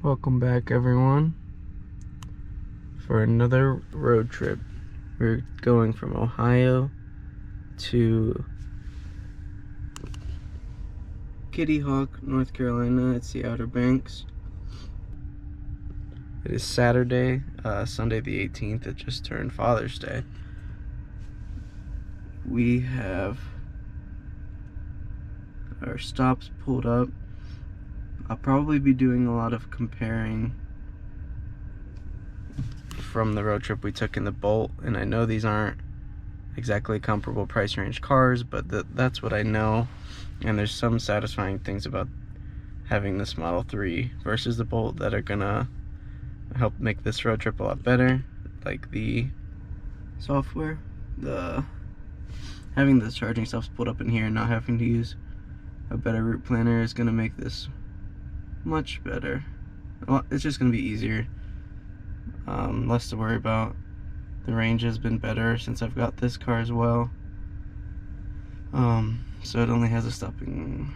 Welcome back, everyone, for another road trip. We're going from Ohio to Kitty Hawk, North Carolina. It's the Outer Banks. It is Saturday, Sunday the 18th. It just turned Father's Day. We have our stops pulled up. I'll probably be doing a lot of comparing from the road trip we took in the Bolt, and I know these aren't exactly comparable price range cars, but that's what I know. And there's some satisfying things about having this Model 3 versus the Bolt that are gonna help make this road trip a lot better, like the software, having the charging stuff split up in here and not having to use a better route planner is gonna make this much better. Well, it's just gonna be easier, less to worry about. The range has been better since I've got this car as well. So it only has a stopping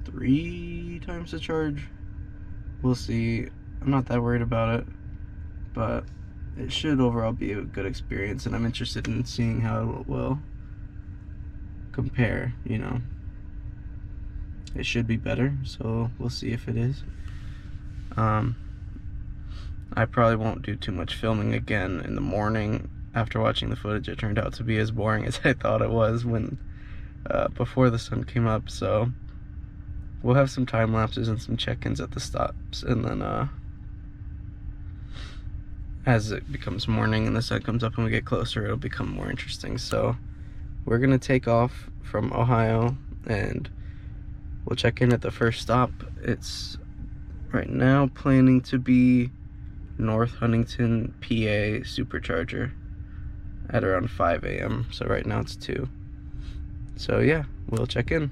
3 times the charge. We'll see. I'm not that worried about it, but it should overall be a good experience, and I'm interested in seeing how it will compare, you know. It should be better, so we'll see if it is. I probably won't do too much filming again in the morning. After watching the footage, it turned out to be as boring as I thought it was when before the sun came up, so we'll have some time lapses and some check-ins at the stops, and then as it becomes morning and the sun comes up and we get closer, it'll become more interesting. So we're gonna take off from Ohio and we'll check in at the first stop. It's right now planning to be North Huntingdon, PA Supercharger at around 5 a.m. So right now it's 2. So yeah, we'll check in.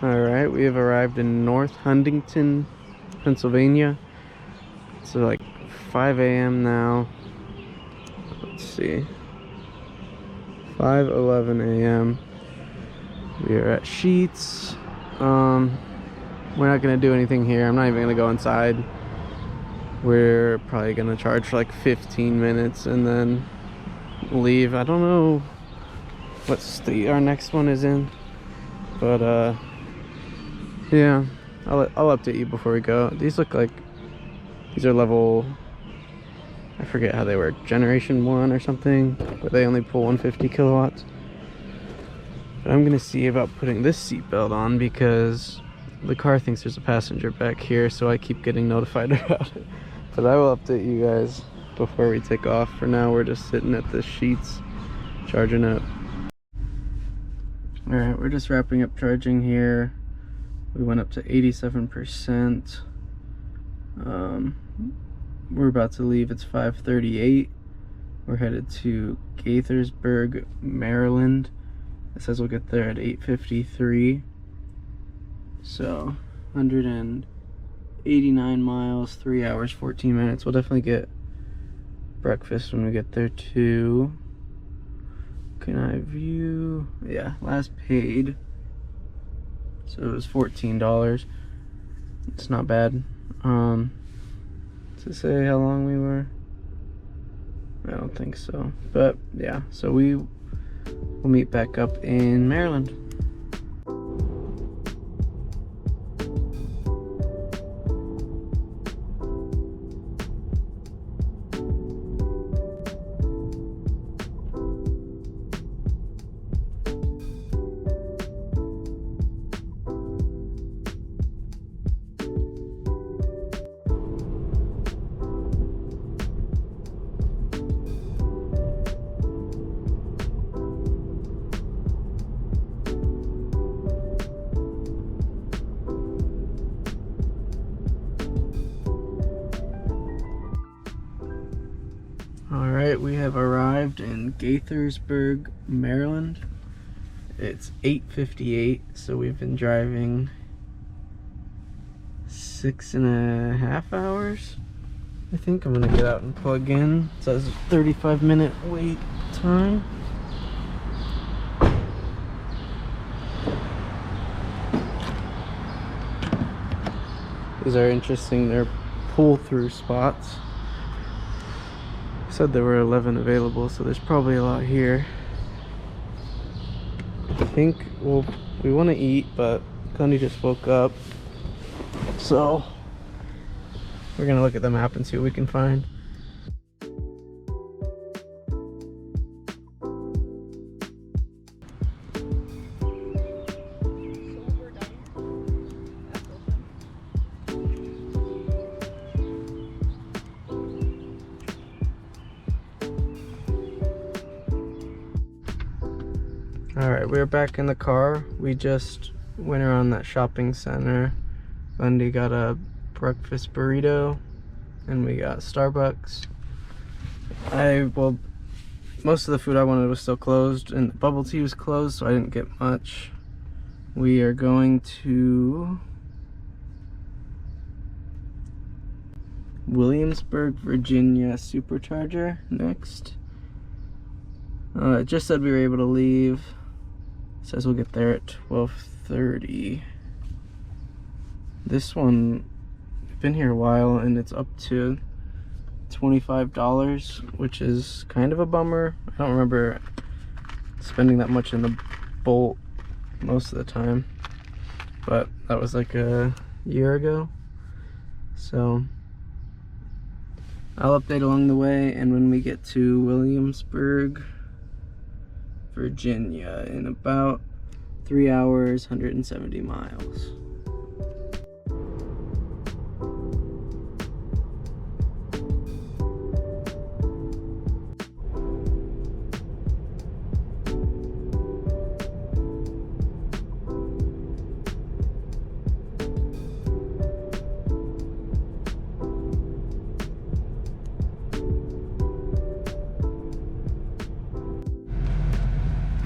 Alright, we have arrived in North Huntingdon, Pennsylvania. It's like 5 a.m. now. Let's see. 5:11 a.m. We are at Sheets. We're not gonna do anything here. I'm not even gonna go inside. We're probably gonna charge for like 15 minutes and then leave. I don't know what state our next one is in, but yeah, I'll update you before we go. These look like these are level, I forget how they work, generation 1 or something, but they only pull 150 kilowatts. But I'm gonna see about putting this seatbelt on because the car thinks there's a passenger back here, so I keep getting notified about it. But I will update you guys before we take off. For now, we're just sitting at the Sheets charging up. Alright, we're just wrapping up charging here. We went up to 87%. We're about to leave. It's 5:38. We're headed to Gaithersburg, Maryland. It says we'll get there at 8:53. So 189 miles, 3 hours, 14 minutes. We'll definitely get breakfast when we get there too. Can I view? Yeah, last paid, so it was $14. It's not bad. To say how long we were, I don't think so, but yeah. So we we'll meet back up in Maryland. Alright, we have arrived in Gaithersburg, Maryland. It's 8:58, so we've been driving 6.5 hours. I think I'm gonna get out and plug in. It says 35-minute wait time. These are interesting, they're pull-through spots. Said there were 11 available, so there's probably a lot here. I think we want to eat, but Connie just woke up, so we're gonna look at the map and see what we can find. Alright, we're back in the car. We just went around that shopping center. Bundy got a breakfast burrito and we got Starbucks. Well, most of the food I wanted was still closed and the bubble tea was closed, so I didn't get much. We are going to Williamsburg, Virginia Supercharger next. It just said we were able to leave. Says we'll get there at 12:30. This one, I've been here a while and it's up to $25, which is kind of a bummer. I don't remember spending that much in the Bolt most of the time, but that was like a year ago. So I'll update along the way, and when we get to Williamsburg, Virginia, in about 3 hours, 170 miles.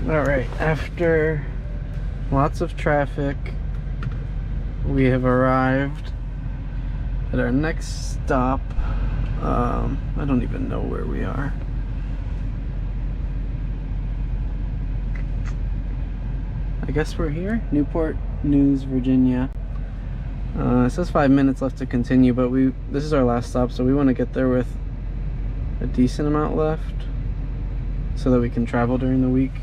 Alright, after lots of traffic, we have arrived at our next stop. I don't even know where we are. I guess we're here, Newport News, Virginia. It says 5 minutes left to continue, but this is our last stop, so we want to get there with a decent amount left so that we can travel during the week.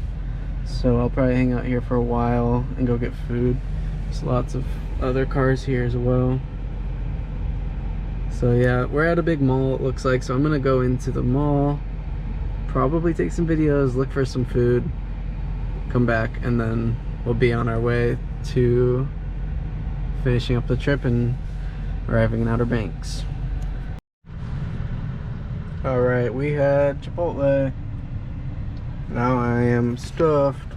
So I'll probably hang out here for a while and go get food. There's lots of other cars here as well. So yeah, we're at a big mall, it looks like, so I'm gonna go into the mall, probably take some videos, look for some food, come back, and then we'll be on our way to finishing up the trip and arriving in Outer Banks. Alright, we had Chipotle. Now I am stuffed.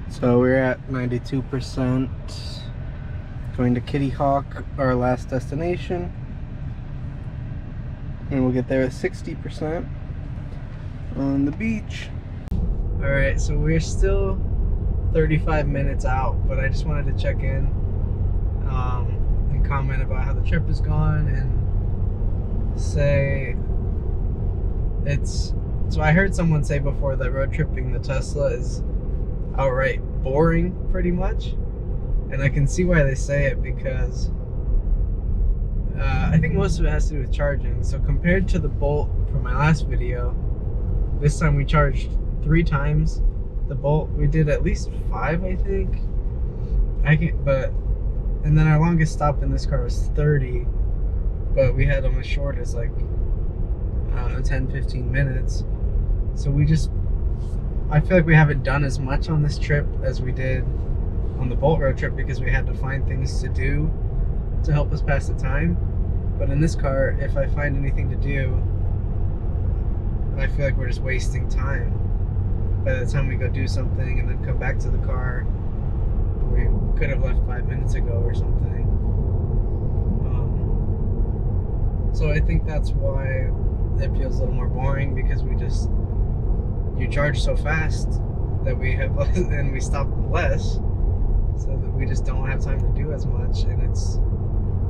So we're at 92%. Going to Kitty Hawk, our last destination. And we'll get there at 60% on the beach. Alright, so we're still 35 minutes out, but I just wanted to check in and comment about how the trip has gone and say so I heard someone say before that road tripping the Tesla is outright boring, pretty much, and I can see why they say it, because I think most of it has to do with charging. So compared to the Bolt from my last video, This time we charged 3 times the Bolt. We did at least 5, I think. And then our longest stop in this car was 30, but we had them as short as like 10-15 minutes. So I feel like we haven't done as much on this trip as we did on the Bolt road trip because we had to find things to do to help us pass the time. But in this car, if I find anything to do, I feel like we're just wasting time. By the time we go do something and then come back to the car, we could have left 5 minutes ago or something. So I think that's why it feels a little more boring, because you charge so fast that we have less, and we stop less, so that we just don't have time to do as much. And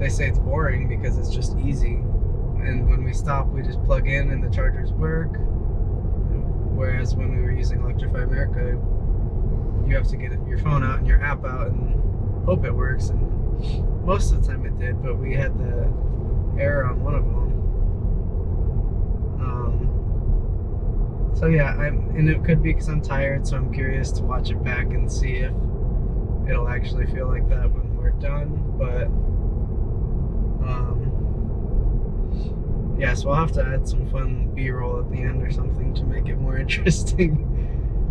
they say it's boring because it's just easy, and when we stop we just plug in and the chargers work. Whereas when we were using Electrify America, you have to get your phone out and your app out and hope it works, and most of the time it did, but we had the error on one of them. So yeah, and it could be because I'm tired, so I'm curious to watch it back and see if it'll actually feel like that when we're done. But yeah, so I'll have to add some fun B-roll at the end or something to make it more interesting,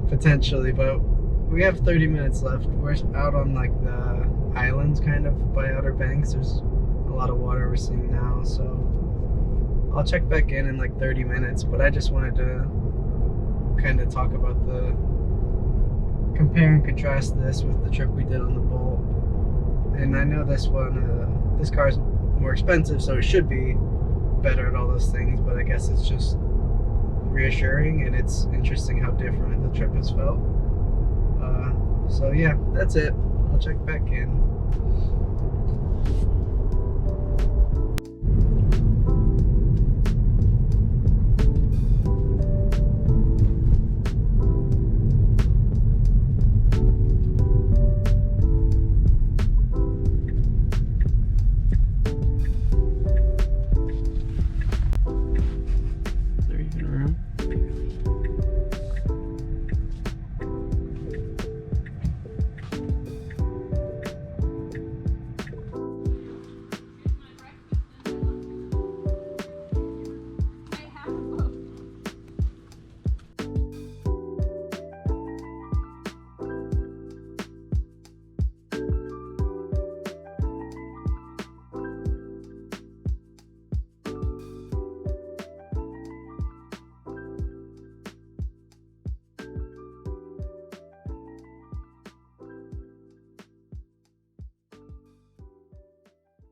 potentially. But we have 30 minutes left. We're out on like the islands, kind of by Outer Banks. There's a lot of water we're seeing now, so I'll check back in like 30 minutes. But I just wanted to kind of talk about compare and contrast this with the trip we did on the Bolt. And I know this car is more expensive, so it should be better at all those things, but I guess it's just reassuring, and it's interesting how different the trip has felt. So yeah, that's it. I'll check back in.